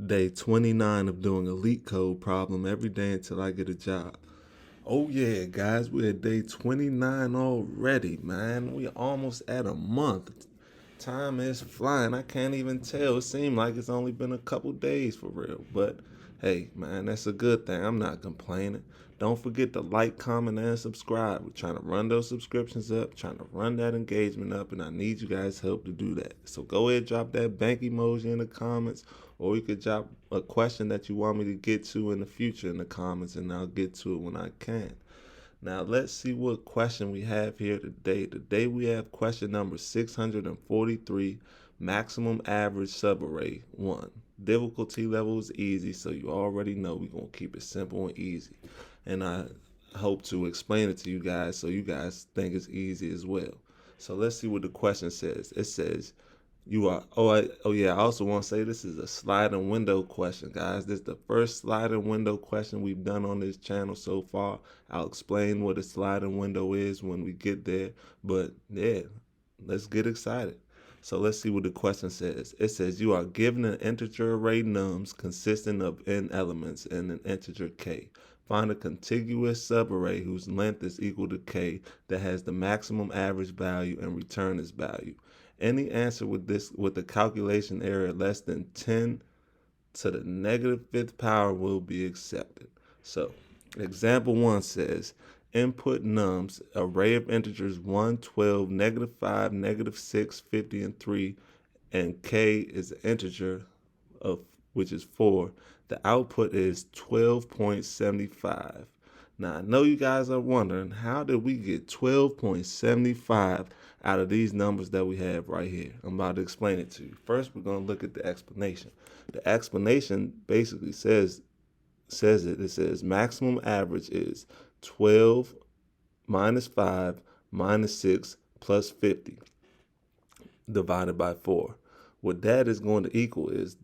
Day 29 of doing a LeetCode problem every day until I get a job. Oh yeah, guys, we're at day 29 already, man. We're almost at a month. Time is flying. I can't even tell. It seems like it's only been a couple days for real. But hey, man, that's a good thing. I'm not complaining. Don't forget to like, comment, and subscribe. We're trying to run those subscriptions up, trying to run that engagement up, and I need you guys' help to do that. So go ahead, drop that bank emoji in the comments, or you could drop a question that you want me to get to in the future in the comments, and I'll get to it when I can. Now let's see what question we have here today. Today we have question number 643, maximum average subarray 1. Difficulty level is easy, so you already know we're going to keep it simple and easy. And I hope to explain it to you guys so you guys think it's easy as well. So let's see what the question says. It says, I also want to say this is a sliding window question, guys. This is the first sliding window question we've done on this channel so far. I'll explain what a sliding window is when we get there. But yeah, let's get excited. So let's see what the question says. It says you are given an integer array nums consisting of n elements and an integer k. Find a contiguous subarray whose length is equal to k that has the maximum average value and return its value. Any answer with the calculation error less than 10 to the negative fifth power will be accepted. So example 1 says input nums, array of integers 1, 12, -5, -6, 50, and 3, and k is an integer of which is 4. The output is 12.75. Now I know you guys are wondering, how did we get 12.75 out of these numbers that we have right here? I'm about to explain it to you. First, we're going to look at the explanation. The explanation basically says maximum average is 12 minus 5 minus 6 plus 50 divided by 4. What that is going to equal is,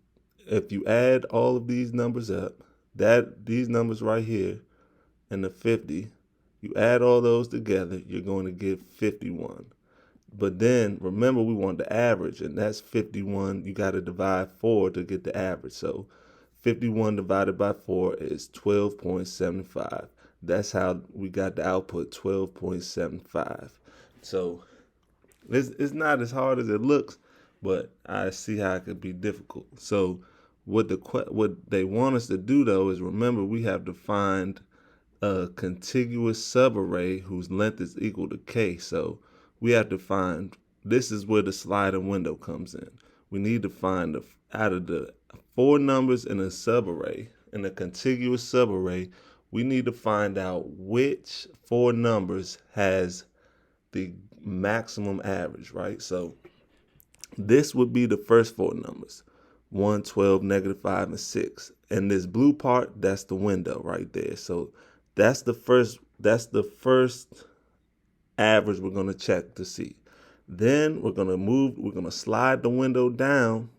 if you add all of these numbers up, these numbers right here and the 50, you add all those together, you're going to get 51. But then remember, we want the average, and that's 51. You got to divide 4 to get the average. So 51 divided by 4 is 12.75. That's how we got the output, 12.75. So it's not as hard as it looks, but I see how it could be difficult. So what they want us to do though is, remember, we have to find a contiguous subarray whose length is equal to k. So we have to find, this is where the sliding window comes in. We need to find out of the 4 numbers in a subarray, in a contiguous subarray, we need to find out which 4 numbers has the maximum average, right? So this would be the first 4 numbers, 1, 12, -5, and 6. And this blue part, that's the window right there. So that's the first average we're going to check to see. Then we're going to slide the window down,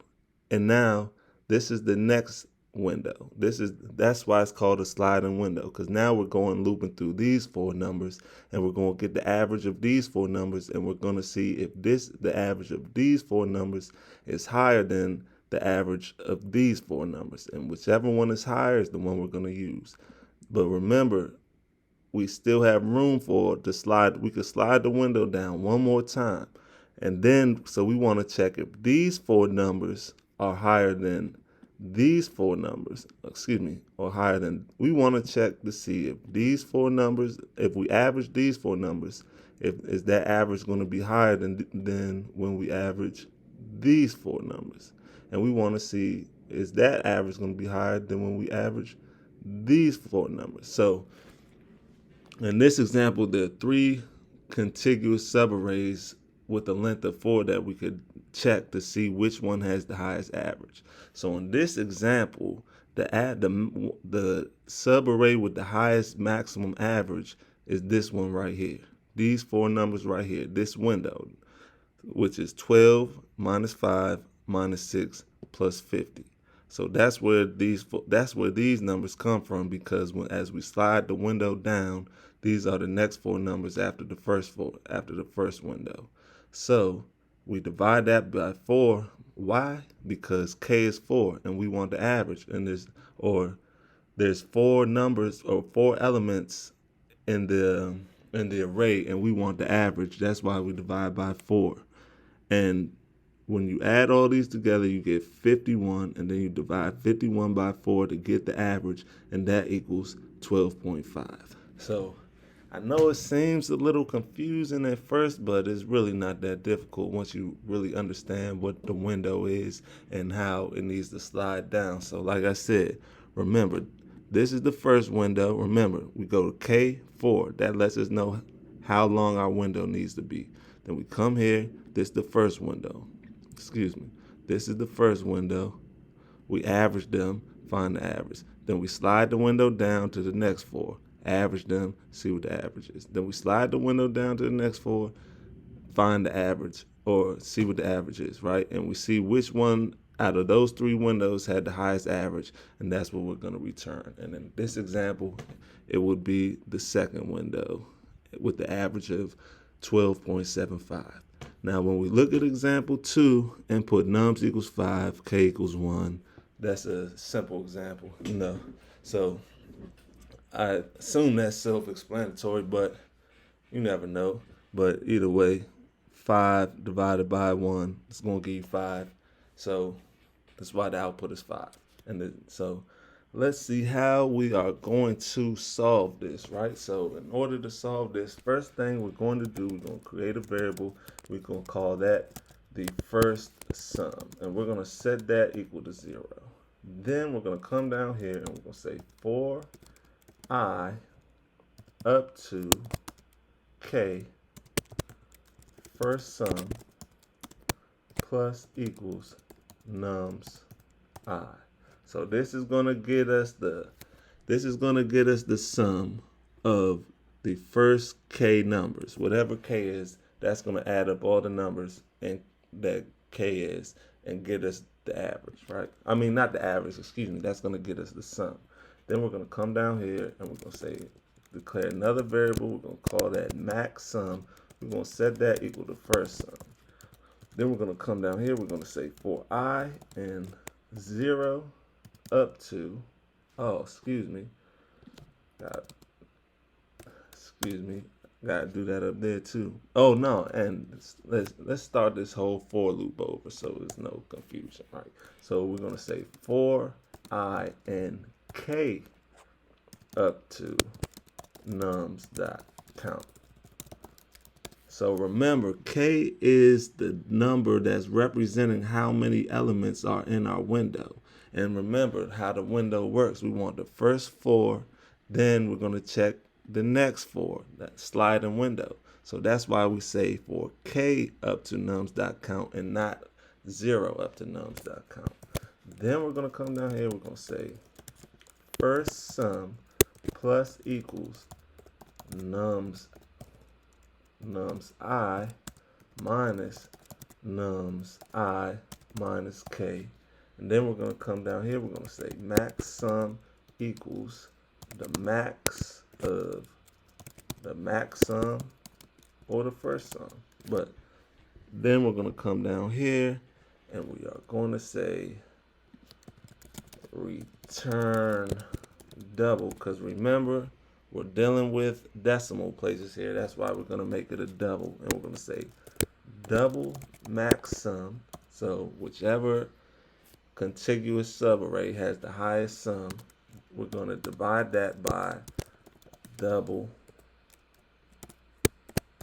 and now this is the next window. That's why it's called a sliding window, because now we're going looping through these 4 numbers, and we're going to get the average of these 4 numbers, and we're going to see if the average of these 4 numbers is higher than the average of these 4 numbers, and whichever one is higher is the one we're going to use. But remember, we still have room to slide. We could slide the window down one more time, and then so we want to check if these 4 numbers are higher than these 4 numbers, or higher than, we want to check to see if these 4 numbers, if we average these 4 numbers, is that average going to be higher than when we average these 4 numbers. And we want to see, is that average going to be higher than when we average these 4 numbers. So in this example, there are 3 contiguous subarrays with a length of 4 that we could check to see which one has the highest average. So in this example, the subarray with the highest maximum average is this one right here. These 4 numbers right here, this window, which is 12 minus 5 minus 6 plus 50. So that's where these numbers come from, because as we slide the window down, these are the next 4 numbers after the first window. So we divide that by 4. Why? Because K is 4 and we want the average. And there's 4 numbers or 4 elements in the array and we want the average. That's why we divide by 4. And when you add all these together, you get 51, and then you divide 51 by 4 to get the average, and that equals 12.5. So I know it seems a little confusing at first, but it's really not that difficult once you really understand what the window is and how it needs to slide down. So like I said, remember, this is the first window. Remember, we go to K4. That lets us know how long our window needs to be. Then we come here. This is the first window. Excuse me. This is the first window. We average them, find the average. Then we slide the window down to the next 4. Average them, see what the average is. Then we slide the window down to the next 4, find the average or see what the average is, right? And we see which one out of those 3 windows had the highest average, and that's what we're going to return. And in this example, it would be the second window with the average of 12.75. Now, when we look at example 2 and put nums equals 5, k equals 1, that's a simple example, So I assume that's self-explanatory, but you never know. But either way, 5 divided by 1 is going to give you 5. So that's why the output is 5. So let's see how we are going to solve this, right? So in order to solve this, first thing we're going to do, we're going to create a variable. We're going to call that the first sum. And we're going to set that equal to 0. Then we're going to come down here and we're going to say for I up to k first sum plus equals nums I. So this is going to get us the sum of the first k numbers. Whatever k is, that's going to add up all the numbers and that k is and get us the average, right? I mean, not the average, excuse me. That's going to get us the sum. Then we're going to come down here and we're going to say declare another variable. We're going to call that max sum. We're going to set that equal to first sum. Then we're going to come down here. We're going to say for I and 0 up to, gotta do that up there too. Oh no, and let's start this whole for loop over so there's no confusion, right? So we're gonna say for I and k up to nums dot count. So remember, k is the number that's representing how many elements are in our window. And remember how the window works. We want the first 4, then we're going to check the next 4, that sliding window. So that's why we say for k up to nums.count and not 0 up to nums.count. Then we're going to come down here, we're going to say first sum plus equals nums I minus nums I minus k. And then we're going to come down here, we're going to say max sum equals the max of the max sum or the first sum. But then we're going to come down here and we are going to say return double, because remember, we're dealing with decimal places here. That's why we're going to make it a double. And we're going to say double max sum. So whichever contiguous subarray has the highest sum, we're going to divide that by double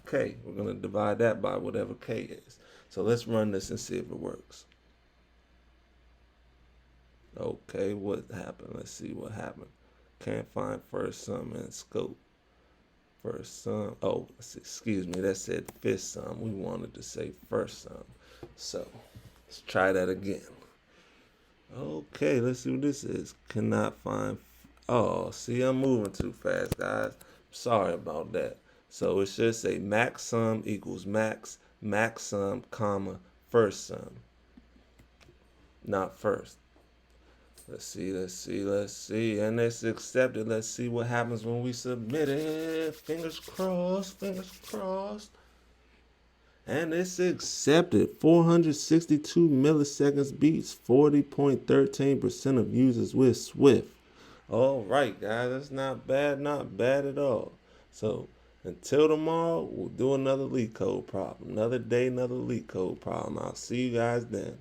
k. We're going to divide that by whatever k is. So let's run this and see if it works. Okay, what happened? Let's see what happened. Can't find first sum in scope. First sum. Oh, excuse me. That said fifth sum. We wanted to say first sum. So let's try that again. Okay, let's see what this is. Cannot find. Oh, see, I'm moving too fast, guys. Sorry about that. So it should say max sum equals max sum, comma, first sum. Not first. Let's see. And it's accepted. Let's see what happens when we submit it. Fingers crossed. And it's accepted. 462 milliseconds beats 40.13% of users with Swift. All right, guys, that's not bad at all. So until tomorrow, we'll do another LeetCode problem. Another day, another LeetCode problem. I'll see you guys then.